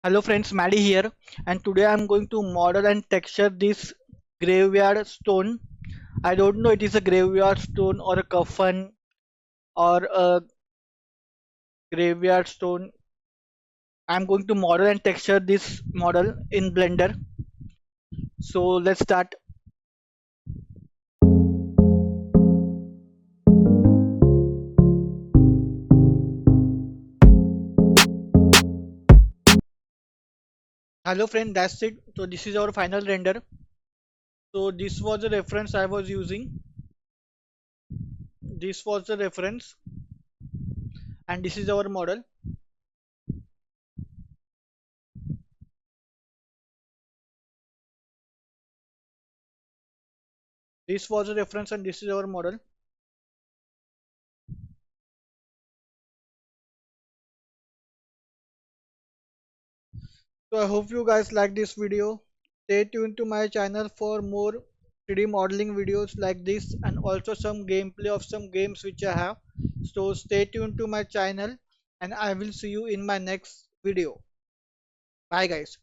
Hello friends, Maddie here, and today I'm going to model and texture this graveyard stone. I don't know it is a graveyard stone or a coffin or a graveyard stone. I'm going to model and texture this model in Blender. So let's start. Hello friend, that's it. So this is our final render. So this was the reference I was using. This was the reference, and this is our model. This was the reference, and this is our model. So I hope you guys like this video. Stay tuned to my channel for more 3D modeling videos like this and also some gameplay of some games which I have. So stay tuned to my channel and I will see you in my next video. Bye guys.